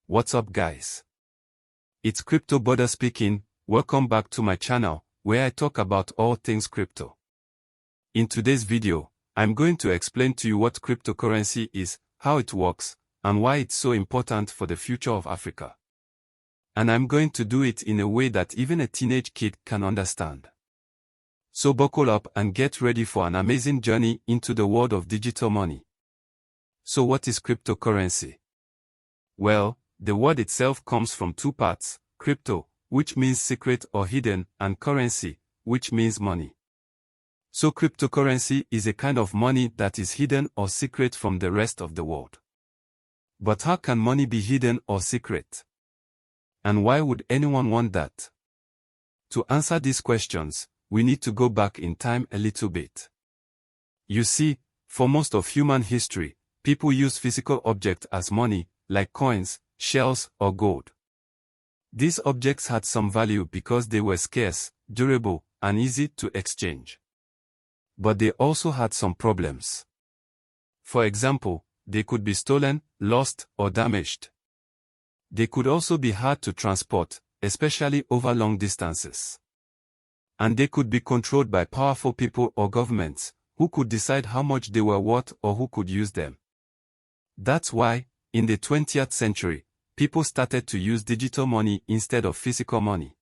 What's up, guys? It's Crypto Buddha speaking. Welcome back to my channel, where I talk about all things crypto. In today's video, I'm going to explain to you what cryptocurrency is, how it works, and why it's so important for the future of Africa. And I'm going to do it in a way that even a teenage kid can understand. So buckle up and get ready for an amazing journey into the world of digital money. So what is cryptocurrency? Well, the word itself comes from two parts: crypto, which means secret or hidden, and currency, which means money. So cryptocurrency is a kind of money that is hidden or secret from the rest of the world. But how can money be hidden or secret? And why would anyone want that? To answer these questions, we need to go back in time a little bit. You see, for most of human history, people used physical objects as money, like coins, shells, or gold. These objects had some value because they were scarce, durable, and easy to exchange. But they also had some problems. For example, they could be stolen, lost, or damaged. They could also be hard to transport, especially over long distances. And they could be controlled by powerful people or governments, who could decide how much they were worth or who could use them. That's why, in the 20th century, people started to use digital money instead of physical money.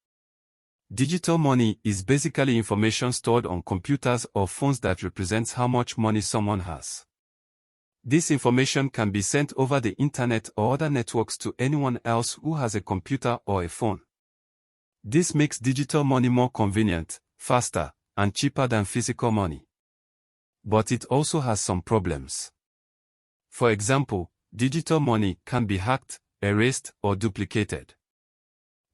Digital money is basically information stored on computers or phones that represents how much money someone has. This information can be sent over the internet or other networks to anyone else who has a computer or a phone. This makes digital money more convenient, faster, and cheaper than physical money. But it also has some problems. For example, digital money can be hacked, erased, or duplicated.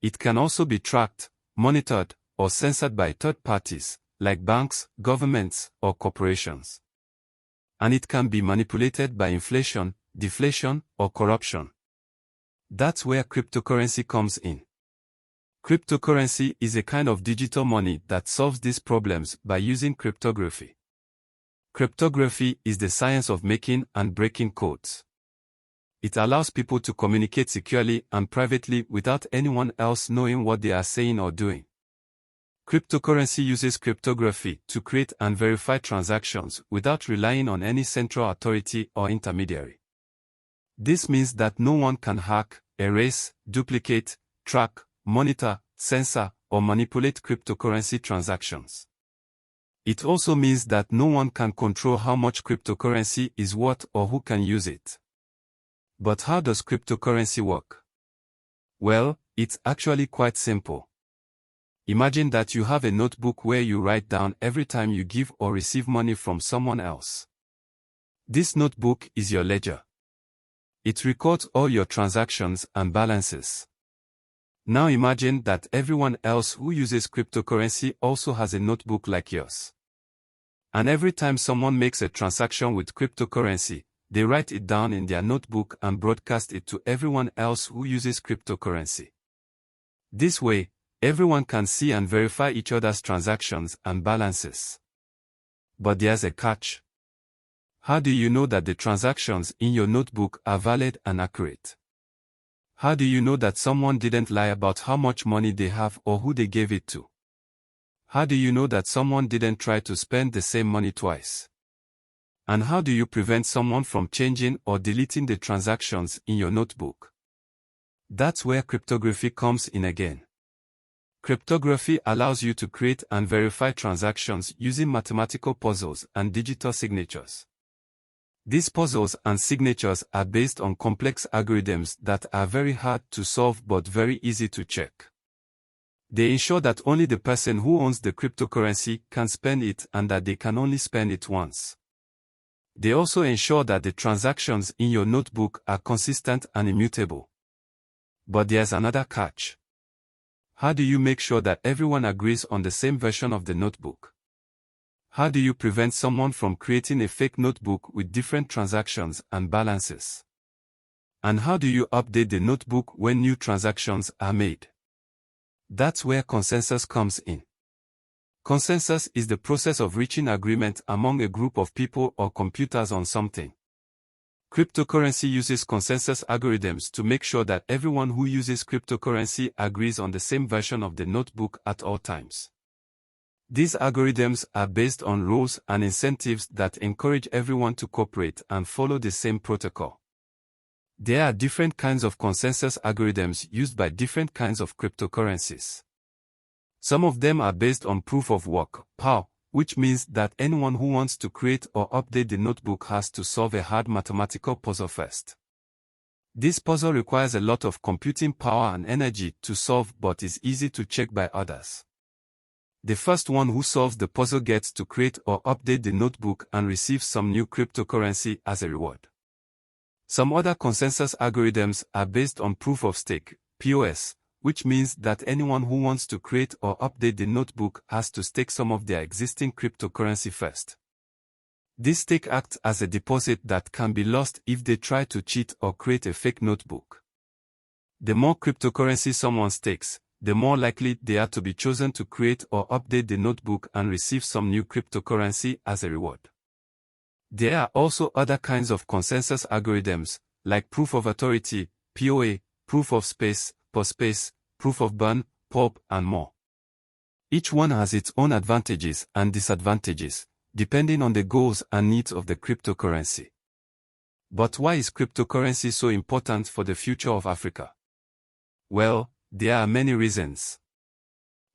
It can also be tracked, monitored, or censored by third parties, like banks, governments, or corporations. And it can be manipulated by inflation, deflation, or corruption. That's where cryptocurrency comes in. Cryptocurrency is a kind of digital money that solves these problems by using cryptography. Cryptography is the science of making and breaking codes. It allows people to communicate securely and privately without anyone else knowing what they are saying or doing. Cryptocurrency uses cryptography to create and verify transactions without relying on any central authority or intermediary. This means that no one can hack, erase, duplicate, track, monitor, censor, or manipulate cryptocurrency transactions. It also means that no one can control how much cryptocurrency is worth or who can use it. But how does cryptocurrency work? Well, it's actually quite simple. Imagine that you have a notebook where you write down every time you give or receive money from someone else. This notebook is your ledger. It records all your transactions and balances. Now imagine that everyone else who uses cryptocurrency also has a notebook like yours. And every time someone makes a transaction with cryptocurrency, they write it down in their notebook and broadcast it to everyone else who uses cryptocurrency. This way, everyone can see and verify each other's transactions and balances. But there's a catch. How do you know that the transactions in your notebook are valid and accurate? How do you know that someone didn't lie about how much money they have or who they gave it to? How do you know that someone didn't try to spend the same money twice? And how do you prevent someone from changing or deleting the transactions in your notebook? That's where cryptography comes in again. Cryptography allows you to create and verify transactions using mathematical puzzles and digital signatures. These puzzles and signatures are based on complex algorithms that are very hard to solve but very easy to check. They ensure that only the person who owns the cryptocurrency can spend it and that they can only spend it once. They also ensure that the transactions in your notebook are consistent and immutable. But there's another catch. How do you make sure that everyone agrees on the same version of the notebook? How do you prevent someone from creating a fake notebook with different transactions and balances? And how do you update the notebook when new transactions are made? That's where consensus comes in. Consensus is the process of reaching agreement among a group of people or computers on something. Cryptocurrency uses consensus algorithms to make sure that everyone who uses cryptocurrency agrees on the same version of the notebook at all times. These algorithms are based on rules and incentives that encourage everyone to cooperate and follow the same protocol. There are different kinds of consensus algorithms used by different kinds of cryptocurrencies. Some of them are based on proof of work, POW, which means that anyone who wants to create or update the notebook has to solve a hard mathematical puzzle first. This puzzle requires a lot of computing power and energy to solve but is easy to check by others. The first one who solves the puzzle gets to create or update the notebook and receives some new cryptocurrency as a reward. Some other consensus algorithms are based on proof of stake, POS, which means that anyone who wants to create or update the notebook has to stake some of their existing cryptocurrency first. This stake acts as a deposit that can be lost if they try to cheat or create a fake notebook. The more cryptocurrency someone stakes, the more likely they are to be chosen to create or update the notebook and receive some new cryptocurrency as a reward. There are also other kinds of consensus algorithms, like proof of authority, POA, proof of space, POSpace, proof of burn, POP, and more. Each one has its own advantages and disadvantages, depending on the goals and needs of the cryptocurrency. But why is cryptocurrency so important for the future of Africa? Well, there are many reasons.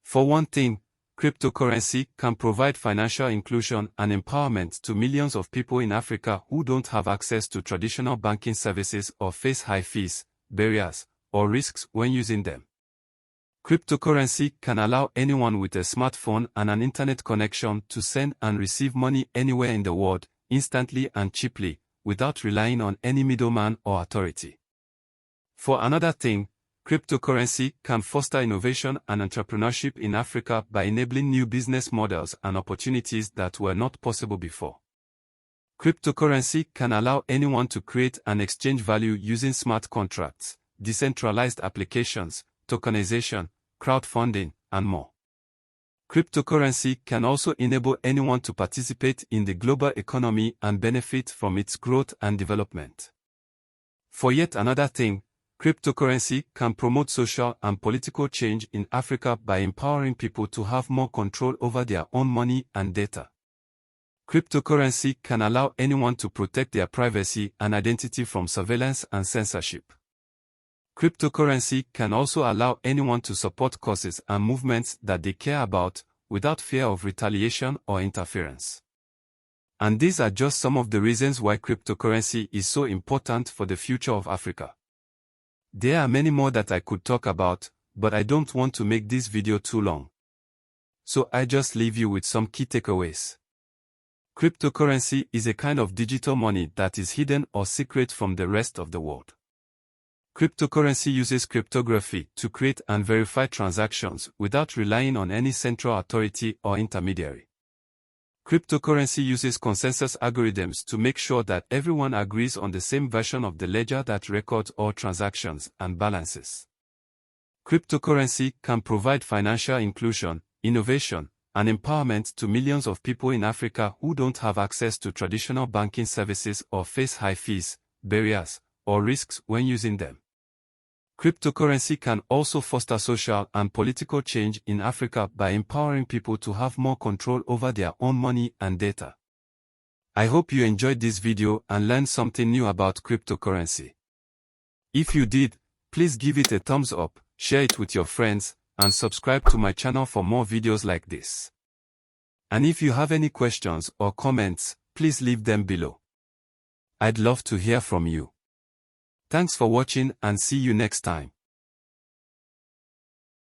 For one thing, cryptocurrency can provide financial inclusion and empowerment to millions of people in Africa who don't have access to traditional banking services or face high fees, barriers, or risks when using them. Cryptocurrency can allow anyone with a smartphone and an internet connection to send and receive money anywhere in the world, instantly and cheaply, without relying on any middleman or authority. For another thing, cryptocurrency can foster innovation and entrepreneurship in Africa by enabling new business models and opportunities that were not possible before. Cryptocurrency can allow anyone to create and exchange value using smart contracts, decentralized applications, tokenization, crowdfunding, and more. Cryptocurrency can also enable anyone to participate in the global economy and benefit from its growth and development. For yet another thing, cryptocurrency can promote social and political change in Africa by empowering people to have more control over their own money and data. Cryptocurrency can allow anyone to protect their privacy and identity from surveillance and censorship. Cryptocurrency can also allow anyone to support causes and movements that they care about, without fear of retaliation or interference. And these are just some of the reasons why cryptocurrency is so important for the future of Africa. There are many more that I could talk about, but I don't want to make this video too long. So I just leave you with some key takeaways. Cryptocurrency is a kind of digital money that is hidden or secret from the rest of the world. Cryptocurrency uses cryptography to create and verify transactions without relying on any central authority or intermediary. Cryptocurrency uses consensus algorithms to make sure that everyone agrees on the same version of the ledger that records all transactions and balances. Cryptocurrency can provide financial inclusion, innovation, and empowerment to millions of people in Africa who don't have access to traditional banking services or face high fees, barriers, or risks when using them. Cryptocurrency can also foster social and political change in Africa by empowering people to have more control over their own money and data. I hope you enjoyed this video and learned something new about cryptocurrency. If you did, please give it a thumbs up, share it with your friends, and subscribe to my channel for more videos like this. And if you have any questions or comments, please leave them below. I'd love to hear from you. Thanks for watching and see you next time.